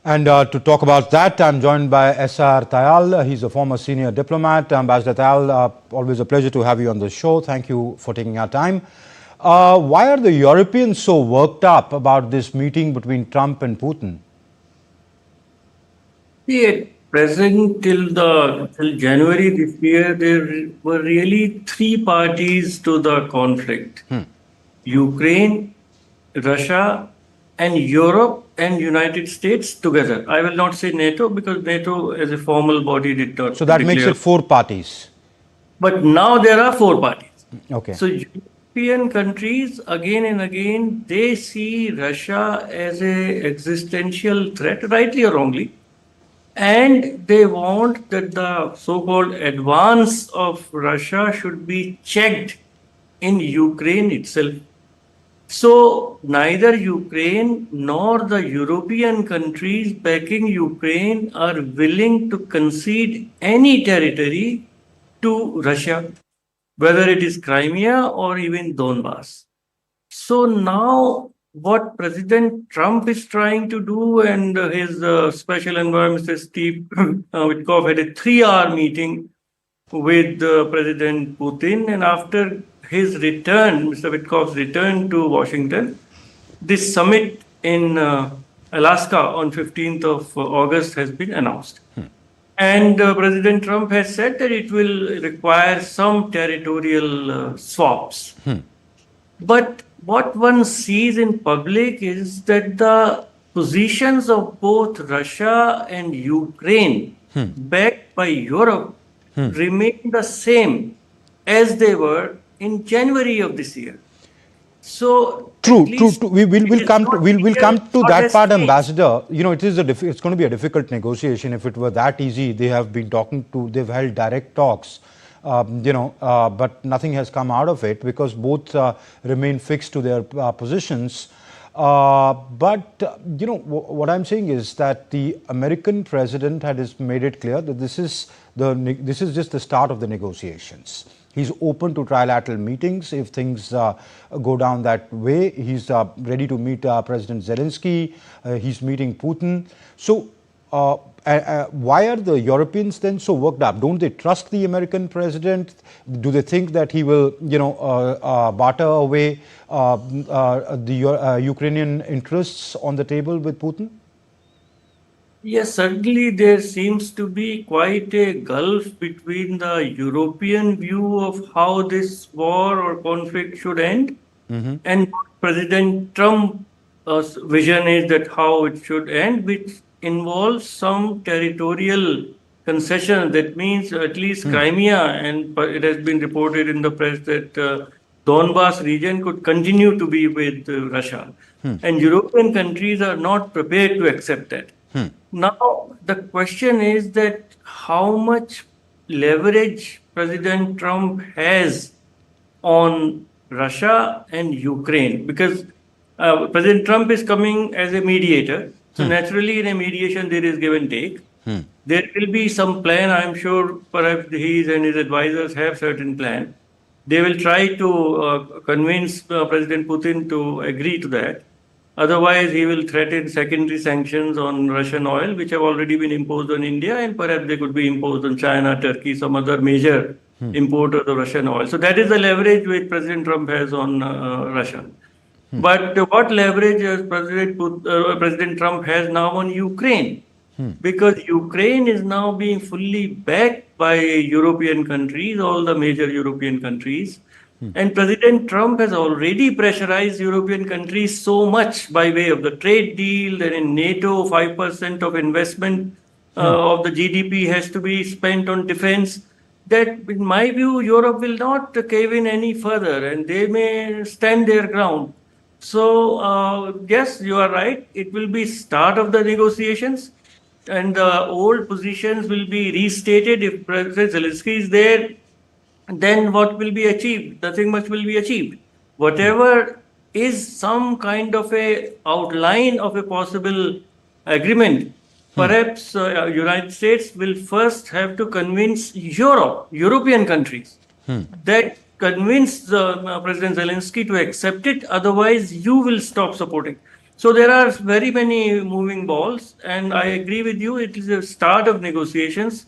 And to talk about that, I'm joined by S.R. Tayal. He's a former senior diplomat. Ambassador Tayal, always a pleasure to have you on the show. Thank you for taking our time. Why are the Europeans so worked up about this meeting between Trump and Putin? See, at present, till January this year, there were really three parties to the conflict: Ukraine, Russia, and Europe and United States together. I will not say NATO because NATO, as a formal body, did not So that makes declare. it four parties. But now there are four parties. Okay. So European countries again and again they see Russia as a existential threat, rightly or wrongly, and they want that the so-called advance of Russia should be checked in Ukraine itself. So neither Ukraine nor the European countries backing Ukraine are willing to concede any territory to Russia, whether it is Crimea or even Donbass. So now, what President Trump is trying to do, and his special envoy, Mr. Steve Witkoff, had a 3-hour meeting with President Putin, and after his return, Mr. Witkoff's return to Washington, this summit in Alaska on 15th of August has been announced. And President Trump has said that it will require some territorial swaps. But what one sees in public is that the positions of both Russia and Ukraine, backed by Europe, remain the same as they were in January of this year. So True, at least We will it is come to not we'll clear come to what that has part, changed. Ambassador. You know, it's going to be a difficult negotiation. If it were that easy, they have been they've held direct talks. But nothing has come out of it because both remain fixed to their positions. What I'm saying is that the American president has made it clear that this is just the start of the negotiations. He's open to trilateral meetings if things go down that way. He's ready to meet President Zelensky. He's meeting Putin. So why are the Europeans then so worked up? Don't they trust the American president? Do they think that he will, barter away the Ukrainian interests on the table with Putin? Yes, certainly there seems to be quite a gulf between the European view of how this war or conflict should end and President Trump's vision is that how it should end, which involves some territorial concession. That means at least Crimea, and it has been reported in the press that Donbass region could continue to be with Russia. And European countries are not prepared to accept that. Now, the question is that how much leverage President Trump has on Russia and Ukraine, because President Trump is coming as a mediator. So naturally, in a mediation, there is give and take. There will be some plan. I'm sure perhaps he and his advisors have certain plan. They will try to convince President Putin to agree to that. Otherwise, he will threaten secondary sanctions on Russian oil, which have already been imposed on India, and perhaps they could be imposed on China, Turkey, some other major importers of Russian oil. So that is the leverage which President Trump has on Russia. But what leverage President Trump has now on Ukraine? Because Ukraine is now being fully backed by European countries, all the major European countries. And President Trump has already pressurized European countries so much by way of the trade deal, and in NATO, 5% of investment of the GDP has to be spent on defense, that in my view, Europe will not cave in any further and they may stand their ground. So, yes, you are right. It will be start of the negotiations and the old positions will be restated. If President Zelensky is there, then what will be achieved? Nothing much will be achieved. Whatever is some kind of a outline of a possible agreement, perhaps United States will first have to convince European countries that convince President Zelensky to accept it. Otherwise, you will stop supporting. So there are very many moving balls, and I agree with you. It is a start of negotiations.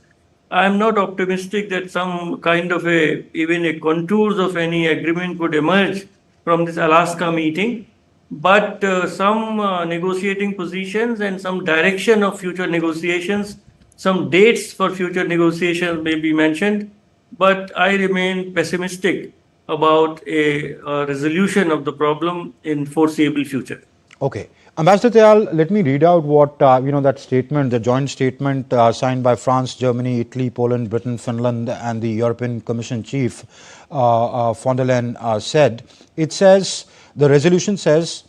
I am not optimistic that some kind of even a contours of any agreement could emerge from this Alaska meeting. But some negotiating positions and some direction of future negotiations, some dates for future negotiations may be mentioned. But I remain pessimistic about a resolution of the problem in foreseeable future. Okay. Ambassador Tayal, let me read out what, that statement, the joint statement signed by France, Germany, Italy, Poland, Britain, Finland, and the European Commission chief, von der Leyen, said. It says, the resolution says,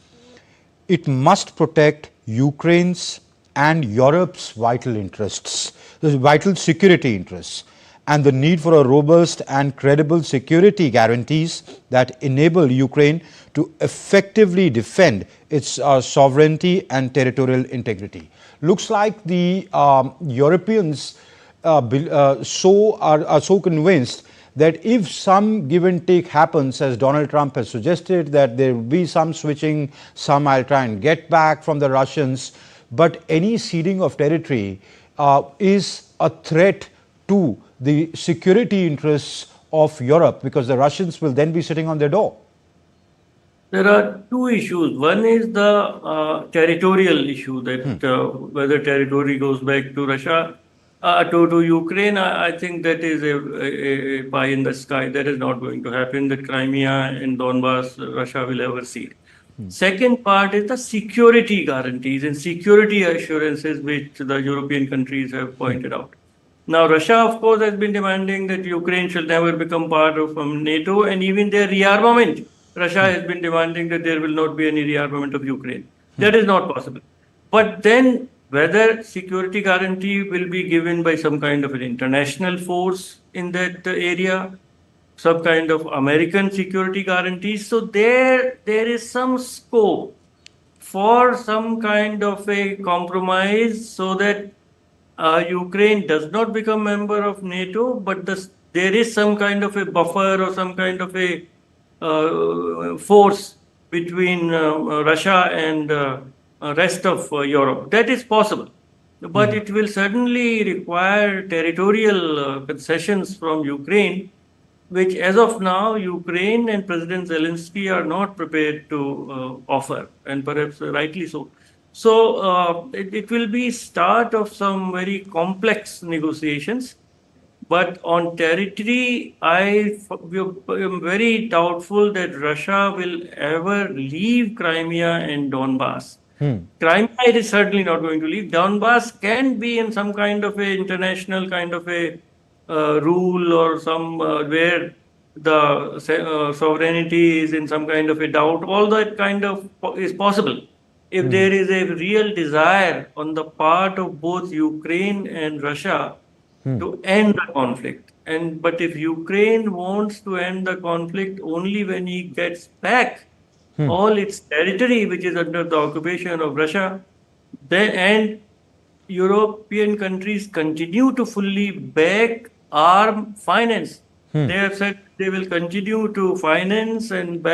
it must protect Ukraine's and Europe's vital interests, the vital security interests, and the need for a robust and credible security guarantees that enable Ukraine to effectively defend its sovereignty and territorial integrity. Looks like the Europeans are so convinced that if some give and take happens, as Donald Trump has suggested, that there will be some switching, some I'll try and get back from the Russians, but any ceding of territory is a threat to the security interests of Europe, because the Russians will then be sitting on their door. There are two issues. One is the territorial issue, that whether territory goes back to Russia, to Ukraine. I think that is a pie in the sky. That is not going to happen. That Crimea and Donbass, Russia will ever cede. Second part is the security guarantees and security assurances which the European countries have pointed out. Now, Russia, of course, has been demanding that Ukraine shall never become part of NATO, and even their rearmament. Russia has been demanding that there will not be any rearmament of Ukraine. That is not possible. But then, whether security guarantee will be given by some kind of an international force in that area, some kind of American security guarantees. So there is some scope for some kind of a compromise so that Ukraine does not become member of NATO, but there is some kind of a buffer or some kind of a force between Russia and rest of Europe. That is possible, but it will certainly require territorial concessions from Ukraine, which as of now, Ukraine and President Zelensky are not prepared to offer, and perhaps rightly so. So it will be start of some very complex negotiations. But on territory, I am very doubtful that Russia will ever leave Crimea and Donbass. Crimea it is certainly not going to leave. Donbass can be in some kind of a international kind of a rule or some where the sovereignty is in some kind of a doubt. All that kind of is possible. If there is a real desire on the part of both Ukraine and Russia to end the conflict. But if Ukraine wants to end the conflict only when he gets back all its territory, which is under the occupation of Russia, and European countries continue to fully back, arm, finance. They have said they will continue to finance and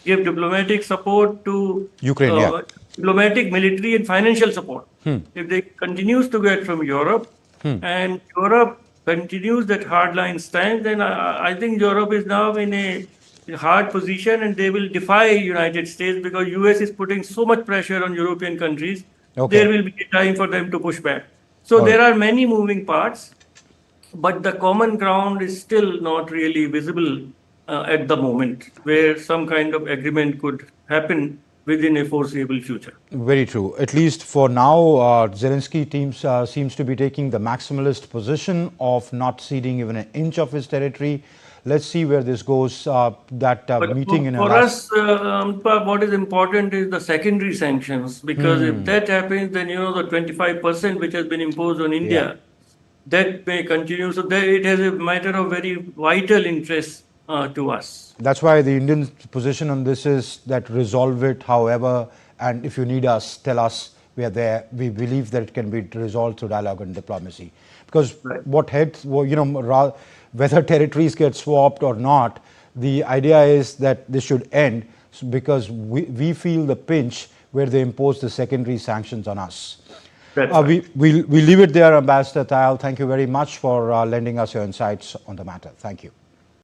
give diplomatic support to Ukraine, diplomatic, military, and financial support. If they continues to get from Europe, and Europe continues that hardline stance, then I think Europe is now in a hard position, and they will defy United States because US is putting so much pressure on European countries. Okay. There will be a time for them to push back. So there are many moving parts, but the common ground is still not really visible at the moment, where some kind of agreement could happen within a foreseeable future. Very true. At least for now, Zelensky seems to be taking the maximalist position of not ceding even an inch of his territory. Let's see where this goes. Meeting in Alaska. For us, what is important is the secondary sanctions, because if that happens, then the 25% which has been imposed on India, that may continue. So it has a matter of very vital interest to us. That's why the Indian position on this is that resolve it however, and if you need us, tell us, we are there. We believe that it can be resolved through dialogue and diplomacy. Because whether territories get swapped or not, the idea is that this should end, because we feel the pinch where they imposed the secondary sanctions on us. That's right. We leave it there, Ambassador Tayal. Thank you very much for lending us your insights on the matter. Thank you.